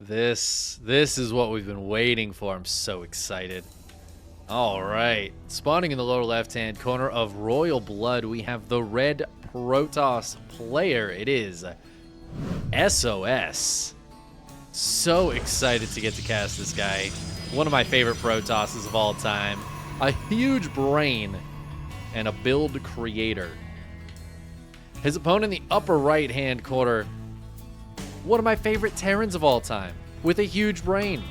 This is what we've been waiting for. I'm so excited. All right. Spawning in the lower left-hand corner of Royal Blood, we have the red Protoss player. It is SOS. So excited to get to cast this guy. One of my favorite Protosses of all time. A huge brain and a build creator. His opponent in the upper right-hand corner, one of my favorite Terrans of all time, with a huge brain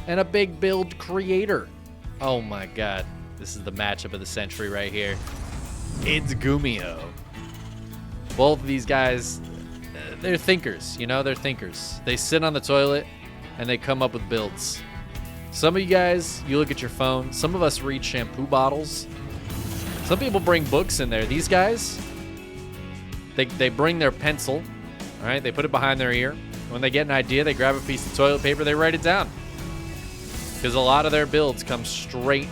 and a big build creator. Oh my god, this is the matchup of the century right here. It's GuMiho. Both of these guys, they're thinkers, you know, they're thinkers. They sit on the toilet and they come up with builds. Some of you guys, you look at your phone. Some of us read shampoo bottles. Some people bring books in there. These guys, they bring their pencil. All right, they put it behind their ear. When they get an idea, they grab a piece of toilet paper, they write it down. Because a lot of their builds come straight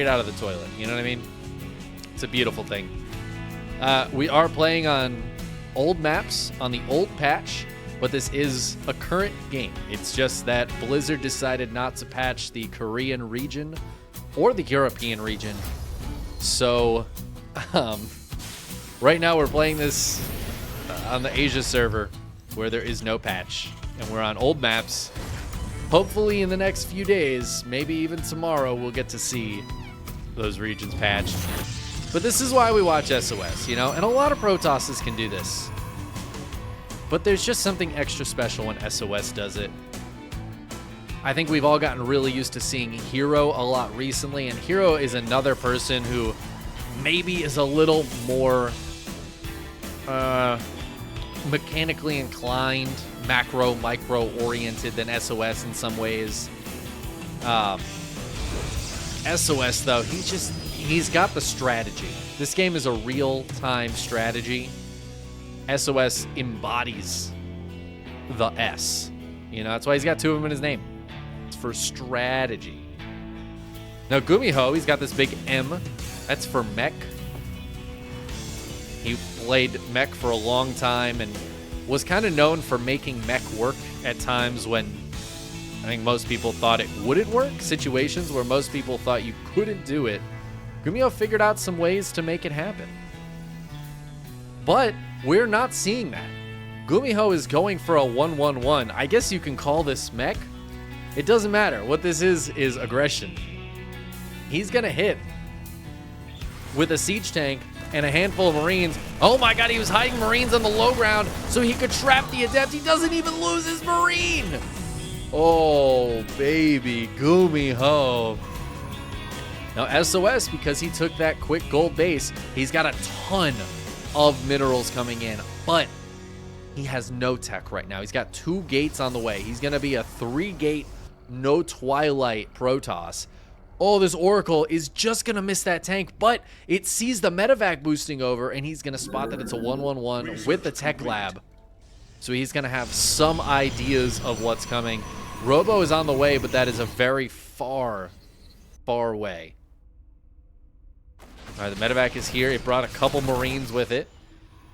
out of the toilet. You know what I mean? It's a beautiful thing. We are playing on old maps, on the old patch, but this is a current game. It's just that Blizzard decided not to patch the Korean region or the European region. So, right now we're playing this on the Asia server where there is no patch, and we're on old maps. Hopefully in the next few days, maybe even tomorrow, we'll get to see those regions patched. But this is why we watch SOS, you know, and a lot of Protosses can do this. But there's just something extra special when SOS does it. I think we've all gotten really used to seeing Hero a lot recently, and Hero is another person who maybe is a little more mechanically inclined, macro, micro oriented than SOS in some ways. SOS though, he's got the strategy. This game is a real-time strategy. SOS embodies the S. You know, that's why he's got two of them in his name. It's for strategy. Now GuMiho, he's got this big M. That's for mech. He played mech for a long time and was kind of known for making mech work at times when I think most people thought it wouldn't work. Situations where most people thought you couldn't do it. GuMiho figured out some ways to make it happen. But we're not seeing that. GuMiho is going for a 1-1-1. I guess you can call this mech. It doesn't matter. What this is aggression. He's going to hit with a siege tank and a handful of Marines. Oh my god, he was hiding Marines on the low ground so he could trap the Adept. He doesn't even lose his Marine. Oh, baby, GuMiho. Now, SOS, because he took that quick gold base, he's got a ton of minerals coming in, but he has no tech right now. He's got 2 gates on the way. He's going to be a 3-gate, no Twilight Protoss. Oh, this Oracle is just going to miss that tank, but it sees the medevac boosting over, and he's going to spot that it's a 1-1-1 with the tech lab. So he's going to have some ideas of what's coming. Robo is on the way, but that is a very far way. All right, the medevac is here. It brought a couple Marines with it.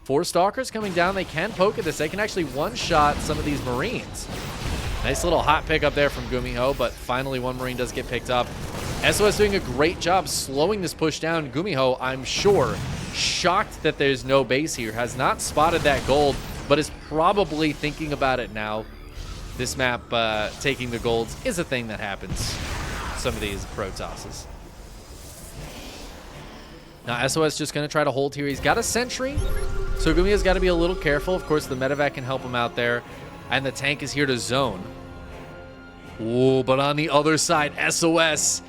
4 Stalkers coming down. They can poke at this. They can actually one-shot some of these Marines. Nice little hot pick up there from GuMiho, but finally one Marine does get picked up. SOS doing a great job slowing this push down. GuMiho, I'm sure, shocked that there's no base here, has not spotted that gold, but is probably thinking about it now. This map, taking the golds, is a thing that happens. Some of these Protosses. Now, SOS just going to try to hold here. He's got a sentry, so GuMiho's got to be a little careful. Of course, the medevac can help him out there, and the tank is here to zone. Ooh, but on the other side, SOS,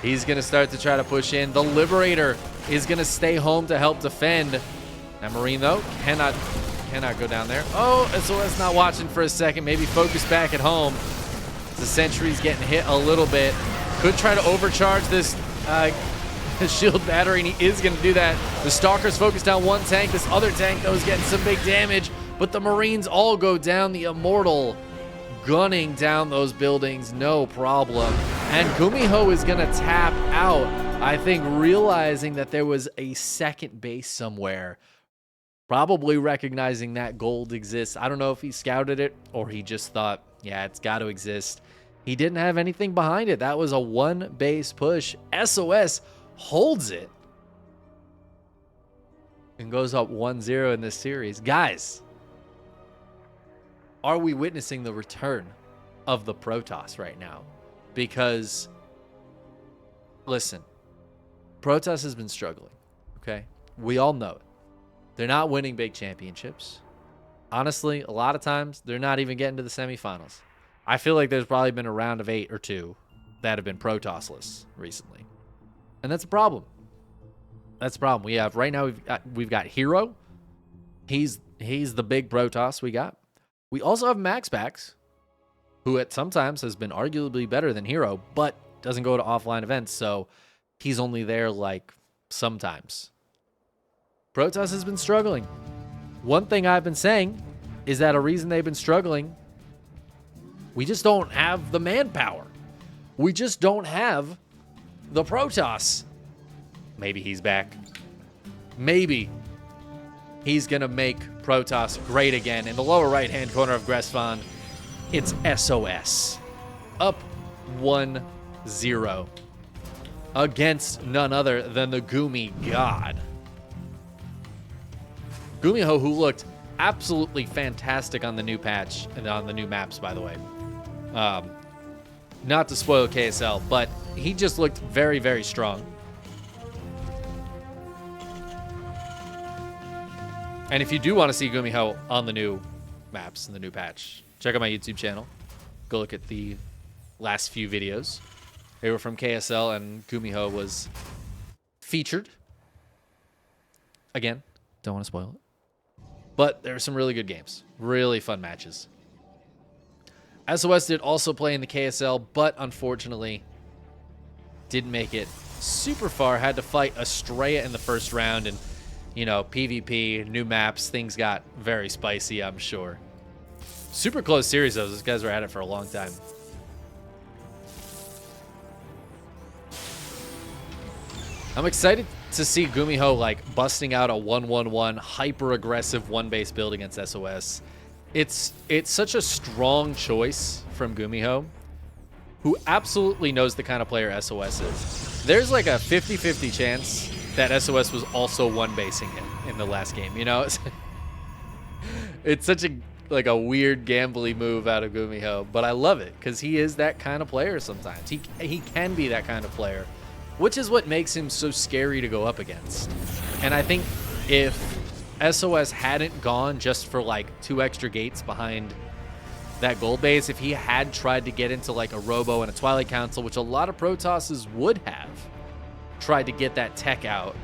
he's going to start to try to push in. The Liberator is going to stay home to help defend. That Marine, though, cannot go down there. Oh, SOS not watching for a second. Maybe focus back at home. The sentry's getting hit a little bit. Could try to overcharge this shield battery, and he is going to do that. The Stalker's focused down one tank. This other tank, though, is getting some big damage, but the Marines all go down. The Immortal gunning down those buildings, no problem. And GuMiho is going to tap out, I think, realizing that there was a second base somewhere. Probably recognizing that gold exists. I don't know if he scouted it or he just thought, yeah, it's got to exist. He didn't have anything behind it. That was a one base push. SOS holds it and goes up 1-0 in this series. Guys, are we witnessing the return of the Protoss right now? Because, listen, Protoss has been struggling, okay? We all know it. They're not winning big championships. Honestly, a lot of times, they're not even getting to the semifinals. I feel like there's probably been a round of 8 or 2 that have been Protossless recently. And that's a problem. That's a problem. We have, right now, we've got Hero. He's the big Protoss we got. We also have MaxPax, who at sometimes has been arguably better than Hero, but doesn't go to offline events, so he's only there, like, sometimes. Protoss has been struggling. One thing I've been saying is that a reason they've been struggling, we just don't have the manpower. We just don't have the Protoss. Maybe he's back. Maybe he's going to make Protoss great again. In the lower right-hand corner of Gressfon, it's SOS. Up 1-0 against none other than the Gumi God. GuMiho, who looked absolutely fantastic on the new patch and on the new maps, by the way. Not to spoil KSL, but he just looked very, very strong. And if you do want to see GuMiho on the new maps and the new patch, check out my YouTube channel. Go look at the last few videos. They were from KSL, and GuMiho was featured. Again, don't want to spoil it. But there were some really good games. Really fun matches. SOS did also play in the KSL, but unfortunately didn't make it super far. Had to fight Estrella in the first round, and, you know, PvP, new maps, things got very spicy, I'm sure. Super close series, though. Those guys were at it for a long time. I'm excited to see GuMiho, like, busting out a 1-1-1 hyper-aggressive one-base build against SOS. It's such a strong choice from GuMiho, who absolutely knows the kind of player SOS is. There's like a 50-50 chance that SOS was also one-basing him in the last game, you know? It's such a weird gambly move out of GuMiho, but I love it because he is that kind of player sometimes. He can be that kind of player, which is what makes him so scary to go up against. And I think if SOS hadn't gone just for like 2 extra gates behind that gold base, if he had tried to get into like a Robo and a Twilight Council, which a lot of Protosses would have tried to get that tech out,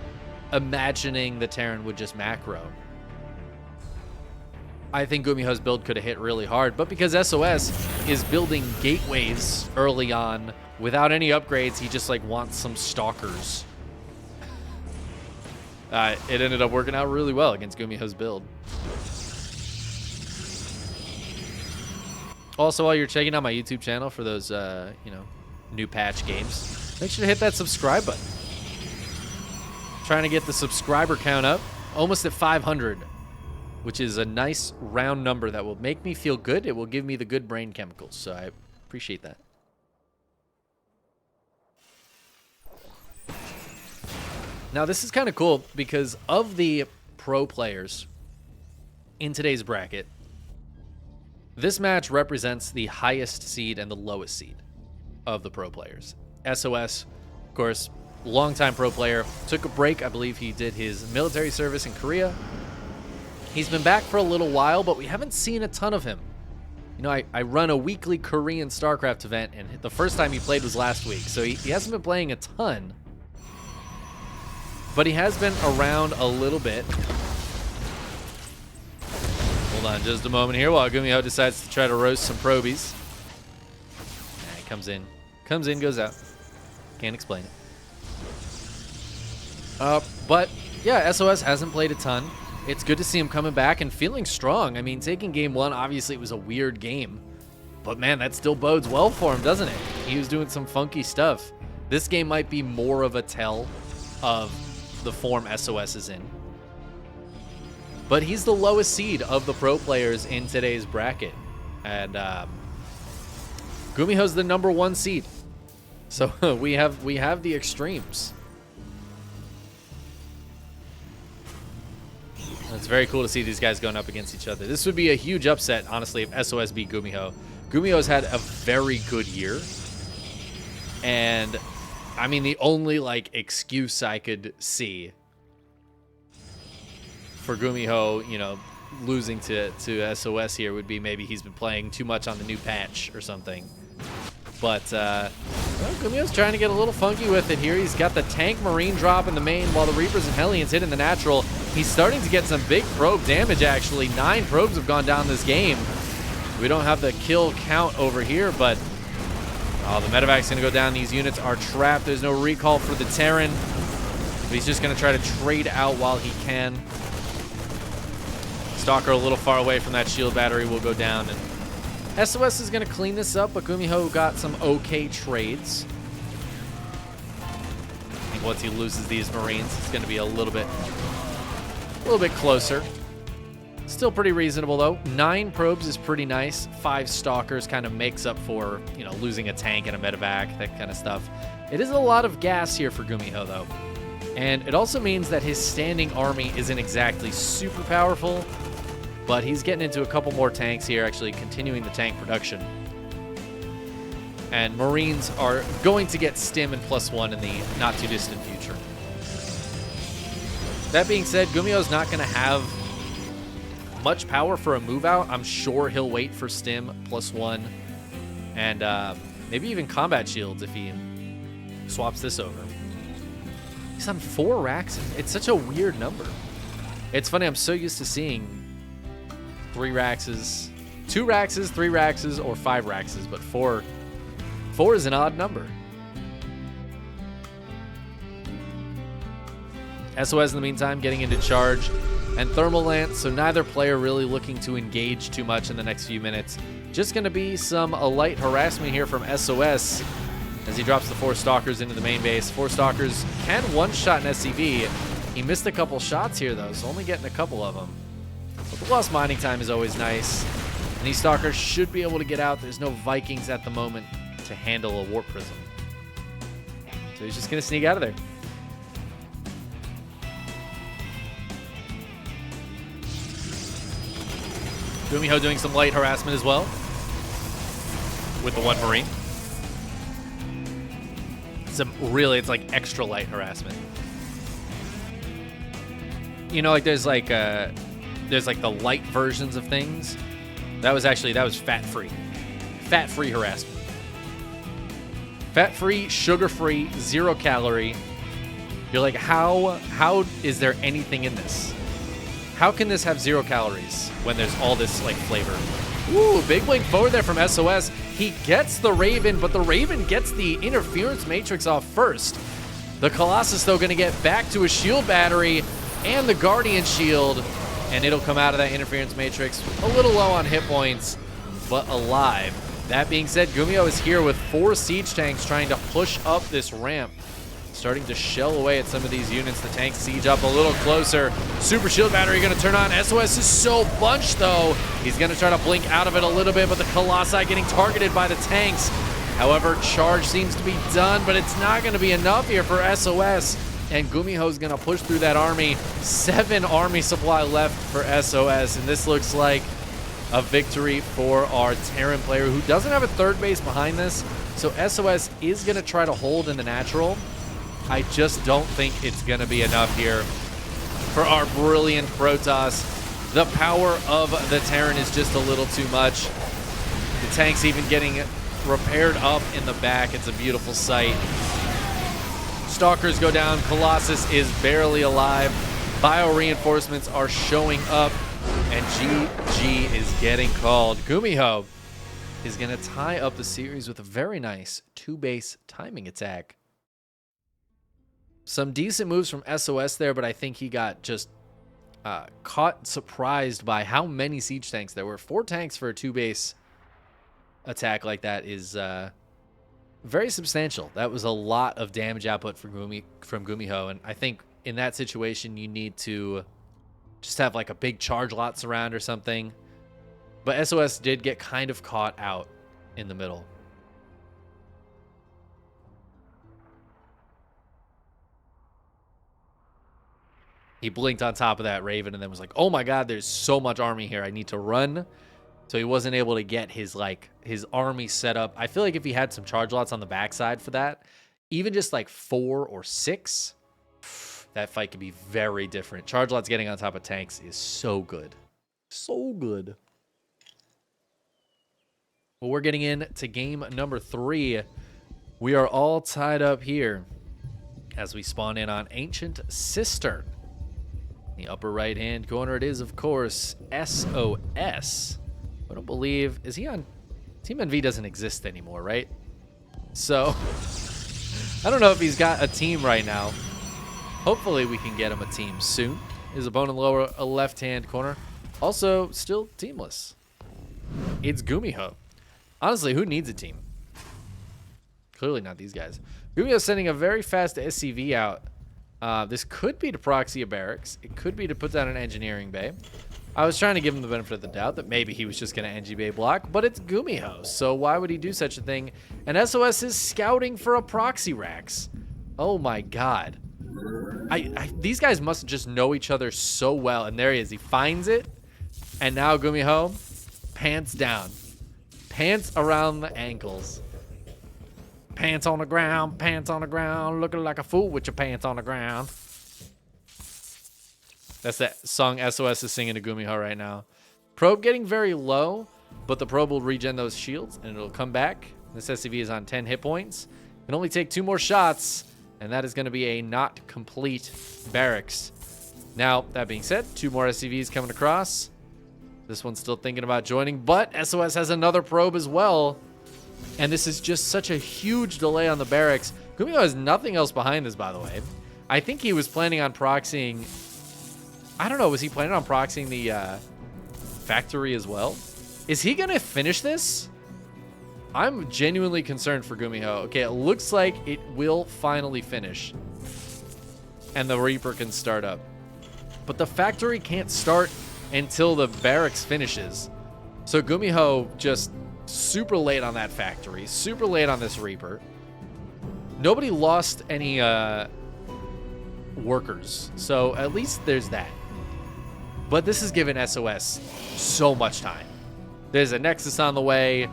imagining the Terran would just macro, I think GuMiho's build could have hit really hard. But because SOS is building gateways early on without any upgrades, he just like wants some stalkers. It ended up working out really well against GuMiho's build. Also, while you're checking out my YouTube channel for those, new patch games, make sure to hit that subscribe button. Trying to get the subscriber count up, almost at 500, which is a nice round number that will make me feel good. It will give me the good brain chemicals, so I appreciate that. Now, this is kind of cool because of the pro players in today's bracket, this match represents the highest seed and the lowest seed of the pro players. SOS, of course, longtime pro player, took a break. I believe he did his military service in Korea. He's been back for a little while, but we haven't seen a ton of him. You know, I run a weekly Korean StarCraft event, and the first time he played was last week, so he hasn't been playing a ton. But he has been around a little bit. Hold on just a moment here while GuMiho decides to try to roast some probies. He comes in, goes out. Can't explain it. But yeah, SOS hasn't played a ton. It's good to see him coming back and feeling strong. I mean, taking game 1, obviously it was a weird game. But man, that still bodes well for him, doesn't it? He was doing some funky stuff. This game might be more of a tell of the form SOS is in. but he's the lowest seed of the pro players in today's bracket. And GuMiho's the #1 seed. So we have the extremes. It's very cool to see these guys going up against each other. This would be a huge upset, honestly, if SOS beat GuMiho. GuMiho's had a very good year. And, I mean, the only, like, excuse I could see for GuMiho, you know, losing to SOS here would be maybe he's been playing too much on the new patch or something. But, well, GuMiho's trying to get a little funky with it here. He's got the tank Marine drop in the main while the Reapers and Hellions hit in the natural. He's starting to get some big probe damage, actually. 9 probes have gone down this game. We don't have the kill count over here, but oh, the medevac's going to go down. These units are trapped. There's no recall for the Terran. But he's just going to try to trade out while he can. Stalker a little far away from that shield battery will go down, and SOS is going to clean this up, but GuMiho got some okay trades. I think once he loses these Marines, it's going to be a little bit closer. Still pretty reasonable, though. 9 probes is pretty nice. 5 Stalkers kind of makes up for, you know, losing a tank and a medevac, that kind of stuff. It is a lot of gas here for GuMiho, though. And it also means that his standing army isn't exactly super powerful, but he's getting into a couple more tanks here, actually continuing the tank production. And Marines are going to get stim and +1 in the not-too-distant future. That being said, GuMiho's not going to have much power for a move-out. I'm sure he'll wait for stim +1 and maybe even combat shields if he swaps this over. He's on 4 racks. It's such a weird number. It's funny, I'm so used to seeing 3 Raxes, 2 Raxes, 3 Raxes, or 5 Raxes, but 4 is an odd number. SOS in the meantime getting into charge and Thermal Lance, so neither player really looking to engage too much in the next few minutes. Just going to be some light harassment here from SOS as he drops the 4 Stalkers into the main base. 4 Stalkers can one-shot an SCV. He missed a couple shots here, though, so only getting a couple of them. But the lost mining time is always nice. And these Stalkers should be able to get out. There's no Vikings at the moment to handle a Warp Prism. So he's just going to sneak out of there. GuMiho doing some light harassment as well with the 1 Marine. It's like extra light harassment. You know, like there's like the light versions of things. That was fat-free. Fat-free harassment. Fat-free, sugar-free, 0 calorie. You're like, how is there anything in this? How can this have 0 calories when there's all this like flavor? Ooh, big blink forward there from SOS. He gets the Raven, but the Raven gets the interference matrix off first. The Colossus, though, going to get back to a shield battery and the Guardian shield, and it'll come out of that interference matrix a little low on hit points, but alive. That being said, GuMiho is here with 4 siege tanks trying to push up this ramp. Starting to shell away at some of these units. The tanks siege up a little closer. Super shield battery going to turn on. SOS is so bunched, though. He's going to try to blink out of it a little bit, but the Colossi getting targeted by the tanks. However, charge seems to be done, but it's not going to be enough here for SOS. And GuMiho's going to push through that army. 7 army supply left for SOS, and this looks like a victory for our Terran player, who doesn't have a 3rd base behind this. So SOS is going to try to hold in the natural. I just don't think it's going to be enough here for our brilliant Protoss. The power of the Terran is just a little too much. The tank's even getting repaired up in the back. It's a beautiful sight. Stalkers go down. Colossus is barely alive. Bio reinforcements are showing up, and GG is getting called. GuMiho is going to tie up the series with a very nice 2-base timing attack. Some decent moves from SOS there, but I think he got just caught surprised by how many siege tanks there were. 4 tanks for a 2-base attack like that is very substantial. That was a lot of damage output from GuMiho, and I think in that situation you need to Just have like a big charge lot surround or something. But SOS did get kind of caught out in the middle. He blinked on top of that Raven and then was like, oh my god, there's so much army here. I need to run. So he wasn't able to get his army set up. I feel like if he had some charge lots on the backside for that, even just like 4 or 6, that fight could be very different. Charge lots getting on top of tanks is so good. So good. Well, we're getting into game number 3. We are all tied up here as we spawn in on Ancient Cistern. In the upper right-hand corner, it is, of course, SOS. I don't believe... Is he on... Team NV doesn't exist anymore, right? So, I don't know if he's got a team right now. Hopefully we can get him a team soon. His opponent lower left-hand corner. Also, still teamless. It's GuMiho. Honestly, who needs a team? Clearly not these guys. GuMiho's sending a very fast SCV out. This could be to proxy a barracks. It could be to put down an engineering bay. I was trying to give him the benefit of the doubt that maybe he was just going to NG bay block, but it's GuMiho, so why would he do such a thing? And SOS is scouting for a proxy racks. Oh my god. These guys must just know each other so well, and there he is. He finds it, and now GuMiho, pants down. Pants around the ankles. Pants on the ground, looking like a fool with your pants on the ground. That's that song SOS is singing to GuMiho right now. Probe getting very low, but the probe will regen those shields, and it'll come back. This SCV is on 10 hit points. Can only take 2 more shots, and that is going to be a not complete barracks. Now, that being said, 2 more SCVs coming across. This one's still thinking about joining, but SOS has another probe as well. And this is just such a huge delay on the barracks. GuMiho has nothing else behind this, by the way. I think he was planning on proxying... I don't know, was he planning on proxying the factory as well? Is he going to finish this? I'm genuinely concerned for GuMiho. Okay, it looks like it will finally finish. And the Reaper can start up. But the factory can't start until the barracks finishes. So GuMiho just super late on that factory. Super late on this Reaper. Nobody lost any workers. So at least there's that. But this has given SOS so much time. There's a Nexus on the way.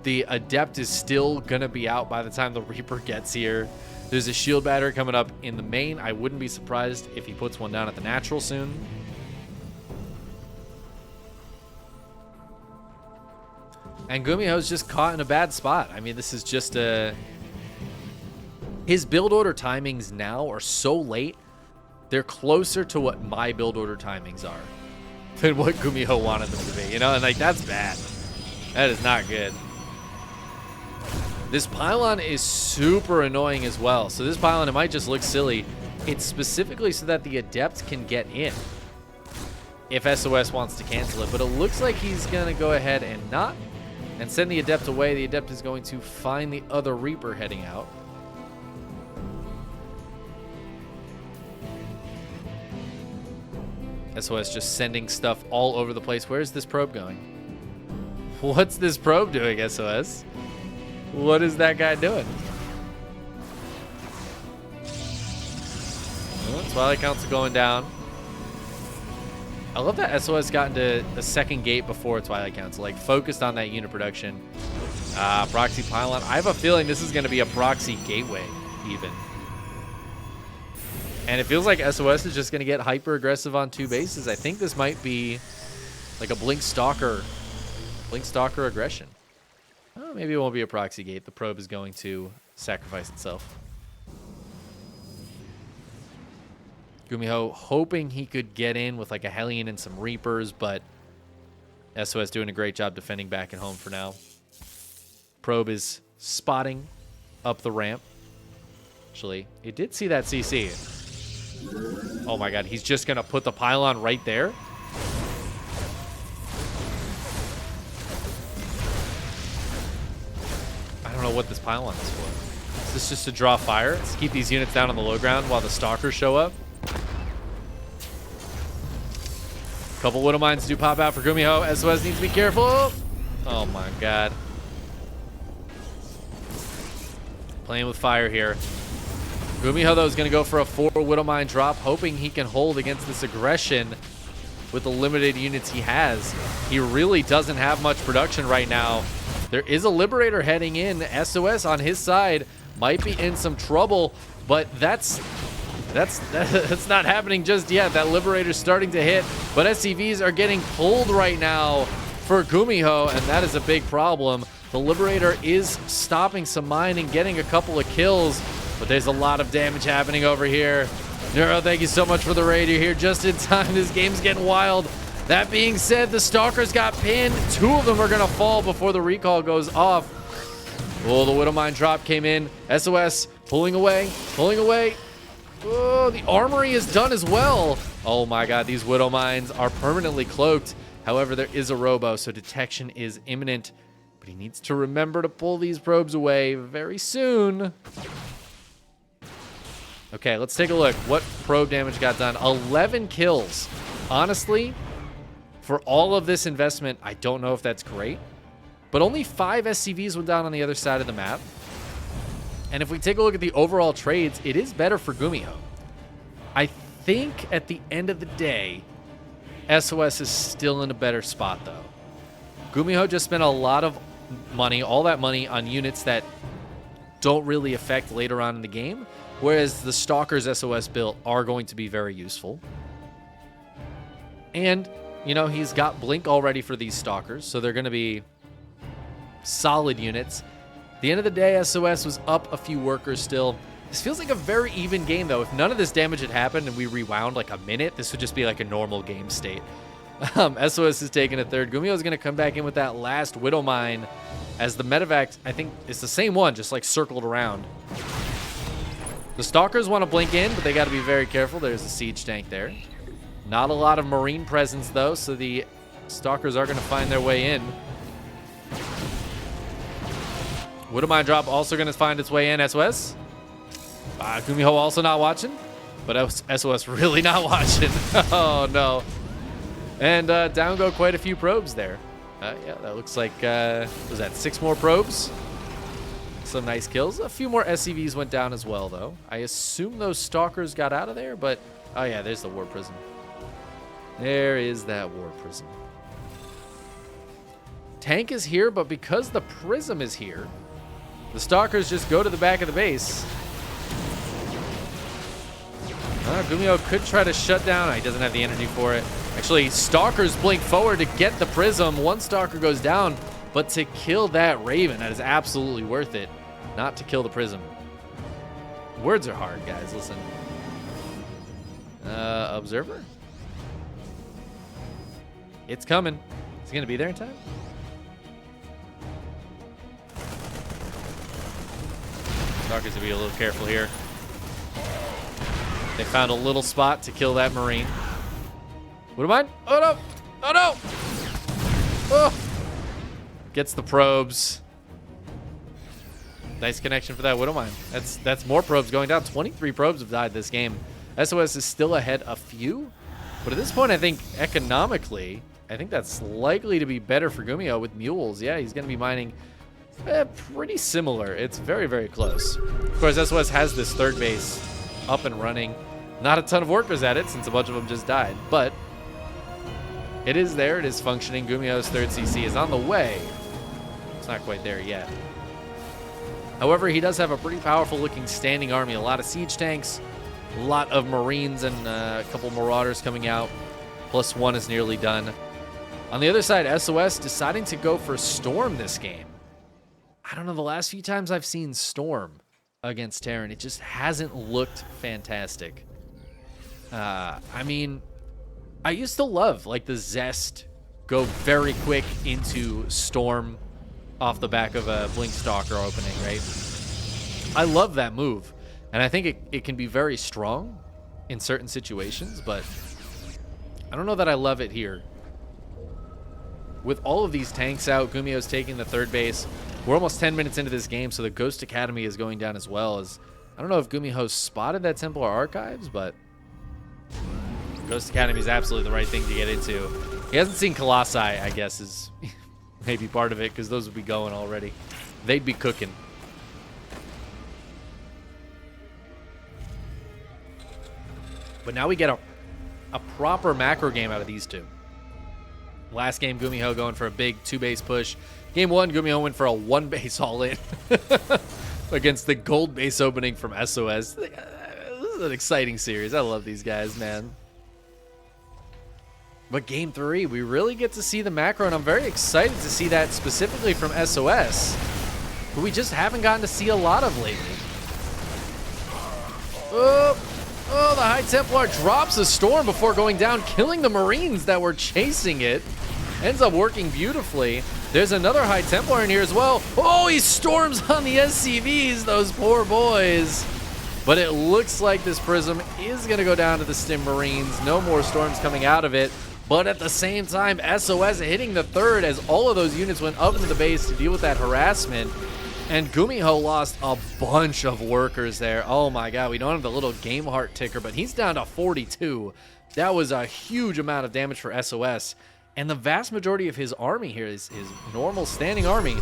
The Adept is still going to be out by the time the Reaper gets here. There's a shield battery coming up in the main. I wouldn't be surprised if he puts one down at the natural soon. And GuMiho's just caught in a bad spot. I mean, this is just a... His build order timings now are so late. They're closer to what my build order timings are than what GuMiho wanted them to be, you know? And, like, that's bad. That is not good. This pylon is super annoying as well. So this pylon, it might just look silly. It's specifically so that the Adept can get in if SOS wants to cancel it. But it looks like he's going to go ahead and not and send the Adept away. The Adept is going to find the other Reaper heading out. SOS just sending stuff all over the place. Where's this probe going? What's this probe doing, SOS? What is that guy doing? Well, Twilight Council going down. I love that SOS got into the second gate before Twilight Council, like focused on that unit production. Proxy pylon. I have a feeling this is going to be a proxy gateway, even. And it feels like SOS is just going to get hyper aggressive on 2 bases. I think this might be like a Blink Stalker aggression. Oh, maybe it won't be a proxy gate. The probe is going to sacrifice itself. GuMiho hoping he could get in with like a Hellion and some Reapers, but SOS doing a great job defending back at home for now. Probe is spotting up the ramp. Actually, it did see that CC. Oh my god, he's just going to put the pylon right there? I don't know what this pylon is for. Is this just to draw fire? To keep these units down on the low ground while the stalkers show up? Couple Widow Mines do pop out for GuMiho. SOS needs to be careful. Oh my god. Playing with fire here. GuMiho, though, is going to go for a 4 Widow Mine drop, hoping he can hold against this aggression with the limited units he has. He really doesn't have much production right now. There is a Liberator heading in. SOS on his side might be in some trouble, but that's not happening just yet. That Liberator's starting to hit, but SCVs are getting pulled right now for GuMiho, and that is a big problem. The Liberator is stopping some mining, getting a couple of kills, but there's a lot of damage happening over here. Neuro, thank you so much for the raid. You're here just in time. This game's getting wild. That being said, the Stalkers got pinned. 2 of them are going to fall before the recall goes off. Oh, the Widow Mine drop came in. SOS pulling away, pulling away. Oh, the armory is done as well. Oh my god, these Widow Mines are permanently cloaked. However, there is a robo, so detection is imminent. But he needs to remember to pull these probes away very soon. Okay, let's take a look. What probe damage got done? 11 kills. Honestly, for all of this investment, I don't know if that's great. But only 5 SCVs went down on the other side of the map. And if we take a look at the overall trades, it is better for GuMiho. I think at the end of the day, SOS is still in a better spot, though. GuMiho just spent a lot of money, all that money, on units that don't really affect later on in the game, whereas the Stalkers SOS built are going to be very useful. And, you know, he's got Blink already for these Stalkers, so they're going to be solid units. At the end of the day, SOS was up a few workers still. This feels like a very even game, though. If none of this damage had happened and we rewound like a minute, this would just be like a normal game state. SOS is taking a third. GuMiho is going to come back in with that last Widow Mine as the medevac, I think it's the same one, just like circled around. The Stalkers want to blink in, but they got to be very careful. There's a siege tank there. Not a lot of Marine presence, though, so the Stalkers are going to find their way in. Widow Mine drop also going to find its way in. SOS. GuMiho also not watching, but SOS really not watching. Oh, no. And down go quite a few probes there. Yeah, that looks like, was that 6 more probes? Some nice kills. A few more SCVs went down as well, though. I assume those Stalkers got out of there, but... Oh, yeah, there's the War Prism. There is that War Prism. Tank is here, but because the Prism is here, the Stalkers just go to the back of the base. GuMiho could try to shut down. He doesn't have the energy for it. Actually, Stalkers blink forward to get the Prism. 1 Stalker goes down, but to kill that Raven, that is absolutely worth it. Not to kill the Prism. Words are hard, guys. Listen. Observer? It's coming. Is he going to be there in time? Stalkers to be a little careful here. They found a little spot to kill that Marine. What am I? Oh, no. Oh, no. Oh. Gets the probes. Nice connection for that Widow Mine. That's more probes going down. 23 probes have died this game. SOS is still ahead a few. But at this point, I think economically, I think that's likely to be better for GuMiho with mules. Yeah, he's going to be mining pretty similar. It's very, very close. Of course, SOS has this third base up and running. Not a ton of workers at it since a bunch of them just died, but it is there. It is functioning. GuMiho's third CC is on the way. It's not quite there yet. However, he does have a pretty powerful looking standing army. A lot of siege tanks, a lot of Marines, and a couple Marauders coming out. +1 is nearly done. On the other side, SOS deciding to go for Storm this game. I don't know, the last few times I've seen Storm against Terran, it just hasn't looked fantastic. I mean, I used to love like the Zest go very quick into Storm off the back of a Blink Stalker opening, right? I love that move, and I think it can be very strong in certain situations, but I don't know that I love it here. With all of these tanks out, GuMiho's taking the third base. We're almost 10 minutes into this game, so the Ghost Academy is going down as well. As I don't know if GuMiho spotted that Templar Archives, but Ghost Academy is absolutely the right thing to get into. He hasn't seen Colossi, I guess, is maybe part of it, because those would be going already. They'd be cooking. But now we get a proper macro game out of these two. Last game, GuMiho going for a big 2-base push. Game 1, GuMiho went for a 1-base all-in against the gold base opening from SOS. This is an exciting series. I love these guys, man. But game 3, we really get to see the macro, and I'm very excited to see that specifically from SOS, who we just haven't gotten to see a lot of lately. Oh, the High Templar drops a Storm before going down, killing the Marines that were chasing it. Ends up working beautifully. There's another High Templar in here as well. Oh, he storms on the SCVs, those poor boys. But it looks like this Prism is going to go down to the Stim Marines. No more Storms coming out of it. But at the same time, SOS hitting the third as all of those units went up into the base to deal with that harassment. And GuMiho lost a bunch of workers there. Oh my god, we don't have the little game heart ticker, but he's down to 42. That was a huge amount of damage for SOS. And the vast majority of his army here, his normal standing army,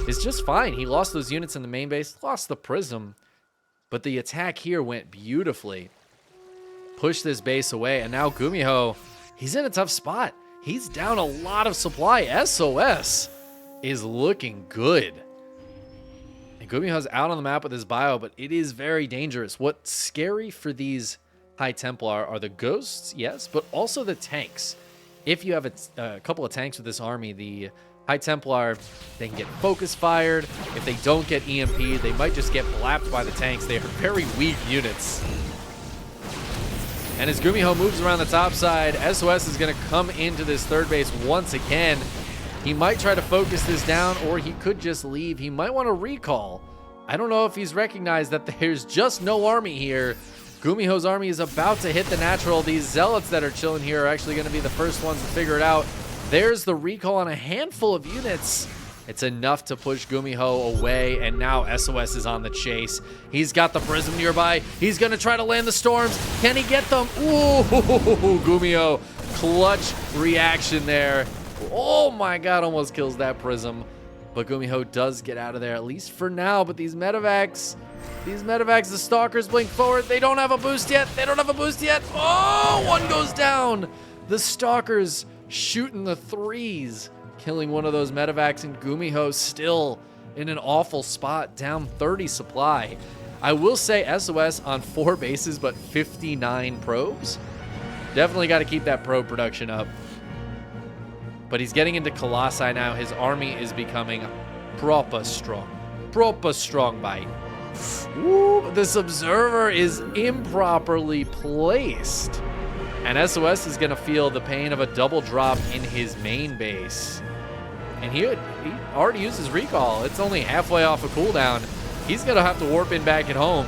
is just fine. He lost those units in the main base, lost the Prism, but the attack here went beautifully. Pushed this base away, and now GuMiho, he's in a tough spot. He's down a lot of supply. SOS is looking good. And GuMiho's out on the map with his bio, but it is very dangerous. What's scary for these High Templar are the ghosts, yes, but also the tanks. If you have a couple of tanks with this army, the High Templar, they can get focus fired. If they don't get EMP, they might just get blapped by the tanks. They are very weak units. And as GuMiho moves around the top side, SOS is going to come into this third base once again. He might try to focus this down, or he could just leave. He might want to recall. I don't know if he's recognized that there's just no army here. GuMiho's army is about to hit the natural. These zealots that are chilling here are actually going to be the first ones to figure it out. There's the recall on a handful of units. It's enough to push GuMiho away, and now SOS is on the chase. He's got the Prism nearby. He's going to try to land the Storms. Can he get them? Ooh, GuMiho, clutch reaction there. Oh my god, almost kills that Prism. But GuMiho does get out of there, at least for now. But these medevacs, the Stalkers blink forward. They don't have a boost yet. Oh, one goes down. The Stalkers shooting the threes, killing one of those medevacs, and GuMiho still in an awful spot, down 30 supply. I will say SOS on 4 bases, but 59 probes. Definitely got to keep that probe production up. But he's getting into Colossi now. His army is becoming proper strong. Bite. Ooh, this Observer is improperly placed. And SOS is going to feel the pain of a double drop in his main base. And he already used his recall. It's only halfway off a cooldown. He's going to have to warp in back at home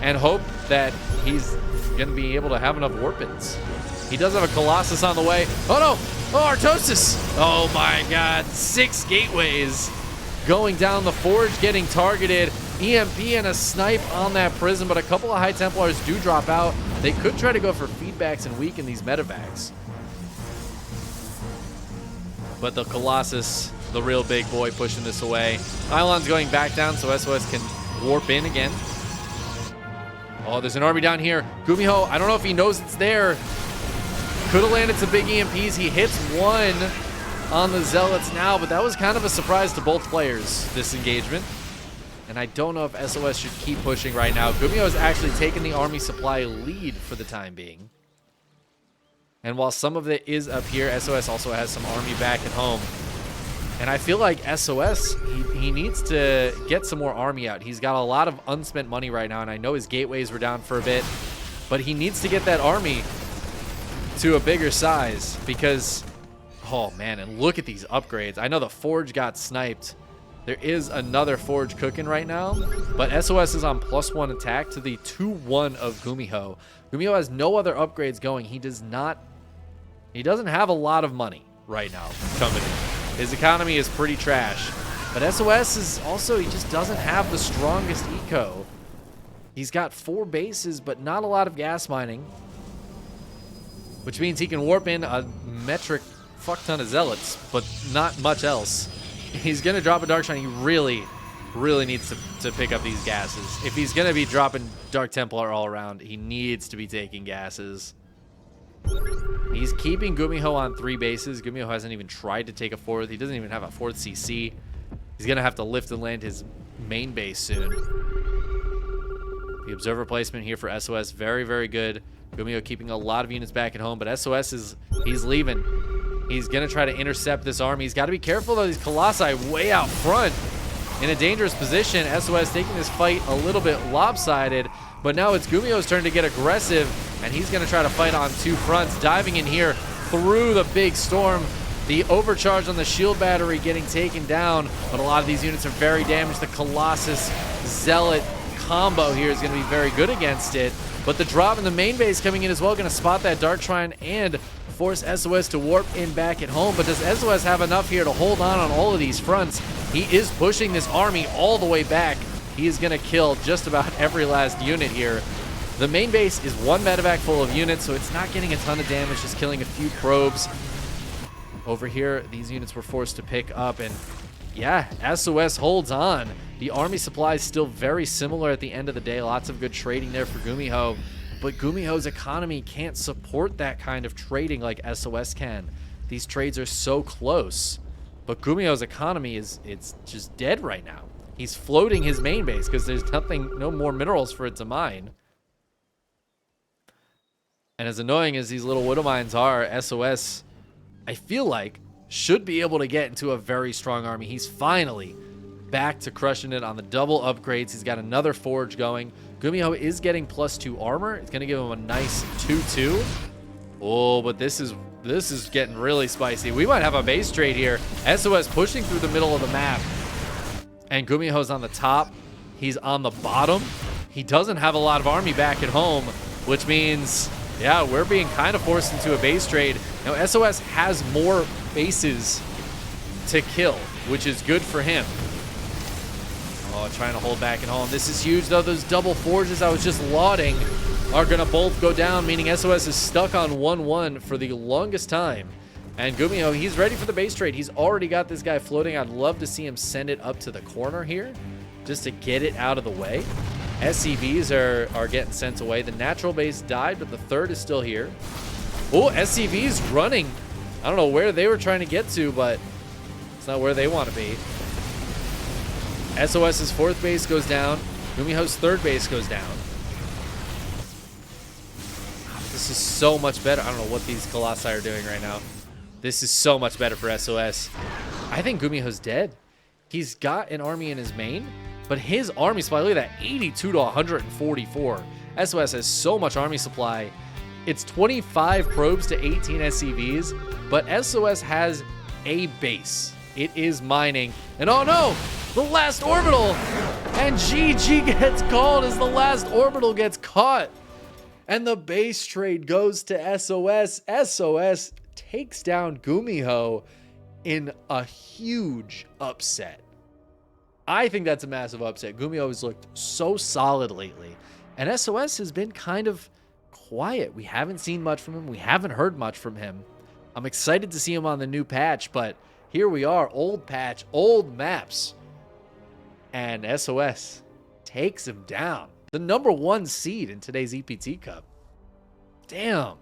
and hope that he's going to be able to have enough warp-ins. He does have a Colossus on the way. Oh no! Oh, Protosses! Oh my god, 6 gateways going down. The Forge getting targeted. EMP and a snipe on that Prism, but a couple of High Templars do drop out. They could try to go for feedbacks and weaken these medevacs. But the Colossus, the real big boy, pushing this away. Pylon's going back down so SOS can warp in again. Oh, there's an army down here. GuMiho, I don't know if he knows it's there. Could have landed some big EMPs. He hits one on the Zealots now, but that was kind of a surprise to both players, this engagement. And I don't know if SOS should keep pushing right now. GuMiho has actually taken the army supply lead for the time being. And while some of it is up here, SOS also has some army back at home. And I feel like SOS, he needs to get some more army out. He's got a lot of unspent money right now, and I know his gateways were down for a bit. But he needs to get that army to a bigger size because, oh man, and look at these upgrades. I know the Forge got sniped. There is another Forge cooking right now, but SOS is on +1 attack to the 2-1 of GuMiho. GuMiho has no other upgrades going. He doesn't have a lot of money right now coming in. His economy is pretty trash, but SOS is also, he just doesn't have the strongest eco. He's got 4 bases, but not a lot of gas mining. which means he can warp in a metric fuck ton of zealots, but not much else. He's going to drop a Dark Shrine. He really needs to pick up these gases. If he's going to be dropping Dark Templar all around, he needs to be taking gases. He's keeping GuMiho on 3 bases. GuMiho hasn't even tried to take a 4th. He doesn't even have a 4th CC. He's going to have to lift and land his main base soon. The observer placement here for SOS, very good. GuMiho keeping a lot of units back at home, but SOS he's leaving. He's going to try to intercept this army. He's got to be careful, though. These Colossi way out front in a dangerous position. SOS taking this fight a little bit lopsided, but now it's GuMiho's turn to get aggressive, and he's going to try to fight on 2 fronts, diving in here through the big storm. The overcharge on the shield battery getting taken down, but a lot of these units are very damaged. The Colossus Zealot combo here is going to be very good against it, but the drop in the main base coming in as well, going to spot that Dark Shrine and force SOS to warp in back at home. But does SOS have enough here to hold on all of these fronts? He is pushing this army all the way back. He is going to kill just about every last unit here. The main base is 1 medevac full of units, so it's not getting a ton of damage, just killing a few probes. Over here, these units were forced to pick up, and yeah, SOS holds on. The army supply is still very similar at the end of the day. Lots of good trading there for GuMiho, but GuMiho's economy can't support that kind of trading like SOS can. These trades are so close, but GuMiho's economy it's just dead right now. He's floating his main base because there's no more minerals for it to mine. And as annoying as these little widow mines are, SOS, I feel like, should be able to get into a very strong army. He's finally back to crushing it on the double upgrades. He's got another forge going. GuMiho is getting +2 armor. It's going to give him a nice 2-2. Oh, but this is getting really spicy. We might have a base trade here. SOS pushing through the middle of the map, and GuMiho's on the top. He's on the bottom. He doesn't have a lot of army back at home, which means, yeah, we're being kind of forced into a base trade. Now, SOS has more bases to kill, which is good for him. Oh, trying to hold back at home. This is huge, though. Those double forges I was just lauding are going to both go down, meaning SOS is stuck on 1-1 for the longest time. And GuMiho, he's ready for the base trade. He's already got this guy floating. I'd love to see him send it up to the corner here just to get it out of the way. SCVs are getting sent away. The natural base died, but the 3rd is still here. Oh, SCVs running. I don't know where they were trying to get to, but it's not where they want to be. SOS's 4th base goes down. GuMiho's 3rd base goes down. This is so much better. I don't know what these Colossi are doing right now. This is so much better for SOS. I think GuMiho's dead. He's got an army in his main, but his army supply, look at that, 82 to 144. SOS has so much army supply. It's 25 probes to 18 SCVs, but SOS has a base. It is mining. And oh no, the last orbital! And GG gets called as the last orbital gets caught. And the base trade goes to SOS. SOS takes down GuMiho in a huge upset. I think that's a massive upset. GuMiho has looked so solid lately, and SOS has been kind of quiet. We haven't seen much from him. We haven't heard much from him. I'm excited to see him on the new patch, but here we are, old patch, old maps, and SOS takes him down. The #1 seed in today's EPT Cup. Damn.